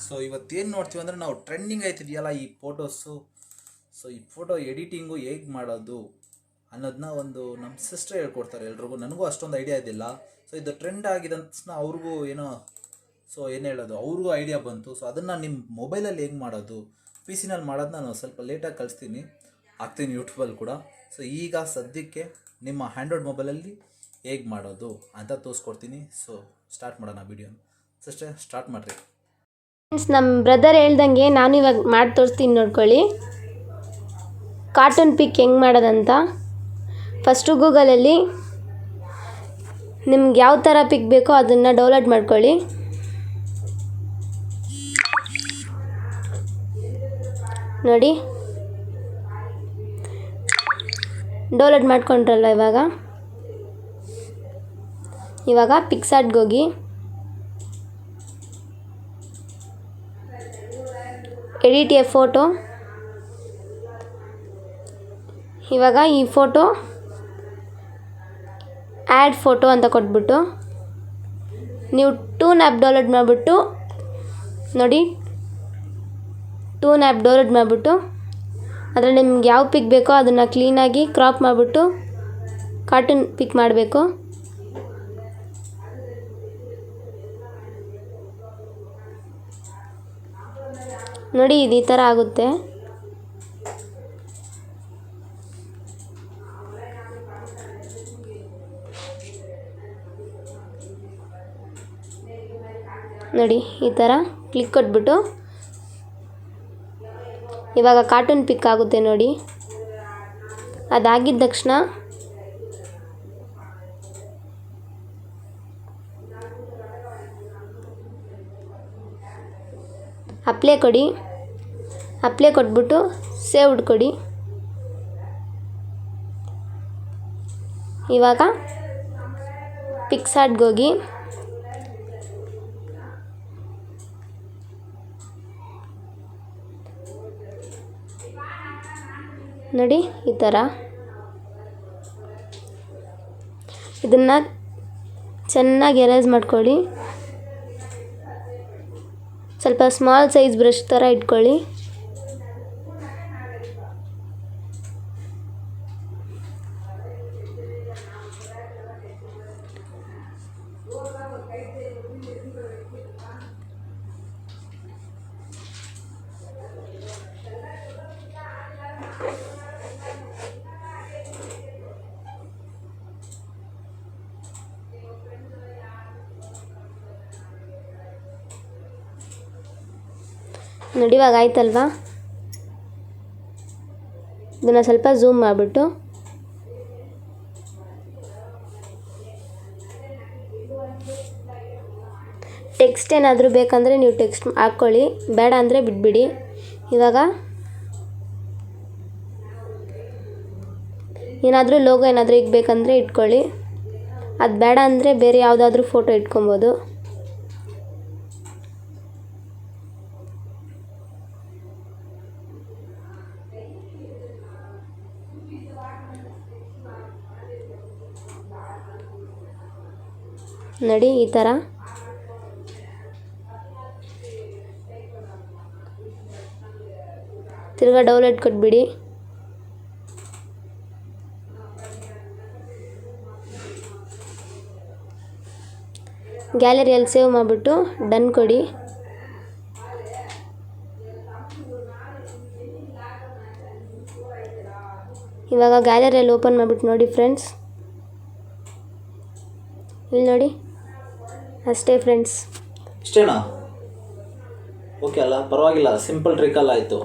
So ಇವತ್ತೇನು ನೋಡ್ತೀವಿ ಅಂದರೆ ನಾವು ಟ್ರೆಂಡಿಂಗ್ ಆಯ್ತಿದೆಯಲ್ಲ ಈ ಫೋಟೋಸು. ಸೊ ಈ ಫೋಟೋ ಎಡಿಟಿಂಗು ಹೇಗೆ ಮಾಡೋದು ಅನ್ನೋದನ್ನ ಒಂದು ನಮ್ಮ ಸಿಸ್ಟರ್ ಹೇಳ್ಕೊಡ್ತಾರೆ ಎಲ್ರಿಗೂ. ನನಗೂ ಅಷ್ಟೊಂದು ಐಡಿಯಾ ಇದ್ದಿಲ್ಲ. ಸೊ ಇದು ಟ್ರೆಂಡ್ ಆಗಿದೆ ಅಂತ ಅವ್ರಿಗೂ ಏನೋ ಏನು ಹೇಳೋದು ಅವ್ರಿಗೂ ಐಡಿಯಾ ಬಂತು. ಸೊ ಅದನ್ನು ನಿಮ್ಮ ಮೊಬೈಲಲ್ಲಿ ಹೇಗೆ ಮಾಡೋದು, ಪಿ ಸಿನಲ್ಲಿ ಮಾಡೋದು ನಾನು ಸ್ವಲ್ಪ ಲೇಟಾಗಿ ಕಲಿಸ್ತೀನಿ, ಹಾಕ್ತೀನಿ ಯೂಟ್ಯೂಬಲ್ಲಿ ಕೂಡ. ಸೊ ಈಗ ಸದ್ಯಕ್ಕೆ ನಿಮ್ಮ ಹ್ಯಾಂಡ್ರಾಯ್ಡ್ ಮೊಬೈಲಲ್ಲಿ ಹೇಗೆ ಮಾಡೋದು ಅಂತ ತೋರಿಸ್ಕೊಡ್ತೀನಿ. ಸೊ ಸ್ಟಾರ್ಟ್ ಮಾಡೋಣ ವಿಡಿಯೋನ. ಸಿಸ್ಟರ್ ಸ್ಟಾರ್ಟ್ ಮಾಡಿರಿ. ಫ್ರೆಂಡ್ಸ್, ನಮ್ಮ ಬ್ರದರ್ ಹೇಳ್ದಂಗೆ ನಾನು ಇವಾಗ ಮಾಡಿ ತೋರಿಸ್ತೀನಿ, ನೋಡ್ಕೊಳ್ಳಿ. ಕಾರ್ಟೂನ್ ಪಿಕ್ ಹೆಂಗೆ ಮಾಡೋದಂತ. ಫಸ್ಟು ಗೂಗಲಲ್ಲಿ ನಿಮ್ಗೆ ಯಾವ ಥರ ಪಿಕ್ ಬೇಕೋ ಅದನ್ನು ಡೌನ್ಲೋಡ್ ಮಾಡ್ಕೊಳ್ಳಿ. ನೋಡಿ, ಡೌನ್ಲೋಡ್ ಮಾಡ್ಕೊಂಡ್ರಲ್ಲ. ಇವಾಗ ಪಿಕ್ಸಾರ್ಟ್ಗೆ ಹೋಗಿ ಎಡಿಟ್ ಎ ಫೋಟೋ. ಇವಾಗ ಈ ಫೋಟೋ ಆ್ಯಡ್ ಫೋಟೋ ಅಂತ ಕೊಟ್ಬಿಟ್ಟು ನೀವು ಟೂನ್ ಆ್ಯಪ್ ಡೌನ್ಲೋಡ್ ಮಾಡಿಬಿಟ್ಟು ನೋಡಿ, ಟೂನ್ ಆ್ಯಪ್ ಡೌನ್ಲೋಡ್ ಮಾಡಿಬಿಟ್ಟು ಅದರಲ್ಲಿ ನಿಮ್ಗೆ ಯಾವ ಪಿಕ್ ಬೇಕೋ ಅದನ್ನು ಕ್ಲೀನಾಗಿ ಕ್ರಾಪ್ ಮಾಡಿಬಿಟ್ಟು ಕಾರ್ಟೂನ್ ಪಿಕ್ ಮಾಡಬೇಕು. ನೋಡಿ, ಇದು ಈ ಥರ ಆಗುತ್ತೆ. ನೋಡಿ, ಈ ಥರ ಕ್ಲಿಕ್ ಕೊಟ್ಬಿಟ್ಟು ಇವಾಗ ಕಾರ್ಟೂನ್ ಪಿಕ್ ಆಗುತ್ತೆ. ನೋಡಿ, ಅದಾಗಿದ್ದ ತಕ್ಷಣ ಅಪ್ಲೈ ಕೊಡಿ. ಅಪ್ಲೈ ಕೊಟ್ಬಿಟ್ಟು ಸೇವ್ಡ್ ಕೊಡಿ. ಇವಾಗ ಪಿಕ್ಸಾರ್ಟ್ಗೆ ಹೋಗಿ ನೋಡಿ, ಈ ಥರ ಇದನ್ನು ಚೆನ್ನಾಗಿ ಎರೇಸ್ ಮಾಡ್ಕೊಳ್ಳಿ. ಸ್ವಲ್ಪ ಸ್ಮಾಲ್ ಸೈಜ್ ಬ್ರಷ್ ಥರ ಇಟ್ಕೊಳ್ಳಿ. ನೋಡಿ, ಇವಾಗ ಆಯ್ತಲ್ವಾ. ಇದನ್ನು ಸ್ವಲ್ಪ ಝೂಮ್ ಮಾಡಿಬಿಟ್ಟು ಟೆಕ್ಸ್ಟ್ ಏನಾದರೂ ಬೇಕಂದರೆ ನೀವು ಟೆಕ್ಸ್ಟ್ ಹಾಕ್ಕೊಳ್ಳಿ, ಬೇಡ ಅಂದರೆ ಬಿಟ್ಬಿಡಿ. ಇವಾಗ ಏನಾದರೂ ಲೋಗೋ ಏನಾದರೂ ಇಕ್ಬೇಕಂದ್ರೆ ಇಟ್ಕೊಳ್ಳಿ, ಅದು ಬೇಡ ಅಂದರೆ ಬೇರೆ ಯಾವುದಾದ್ರೂ ಫೋಟೋ ಇಟ್ಕೊಬೋದು. ನೋಡಿ, ಈ ಥರ ತಿರ್ಗಾ ಡೌನ್ಲೋಡ್ ಕೊಟ್ಬಿಡಿ. ಗ್ಯಾಲರಿಯಲ್ಲಿ ಸೇವ್ ಮಾಡಿಬಿಟ್ಟು ಡನ್ ಕೊಡಿ. ಇವಾಗ ಗ್ಯಾಲರಿಯಲ್ಲಿ ಓಪನ್ ಮಾಡಿಬಿಟ್ಟು ನೋಡಿ ಫ್ರೆಂಡ್ಸ್, ಇಲ್ಲಿ ನೋಡಿ, ಅಷ್ಟೇ ಫ್ರೆಂಡ್ಸ್. ಇಷ್ಟೇನಾ? ಓಕೆ ಅಲ್ಲ, ಪರವಾಗಿಲ್ಲ, ಸಿಂಪಲ್ ಟ್ರಿಕ್ ಅಲ್ಲ ಆಯಿತು.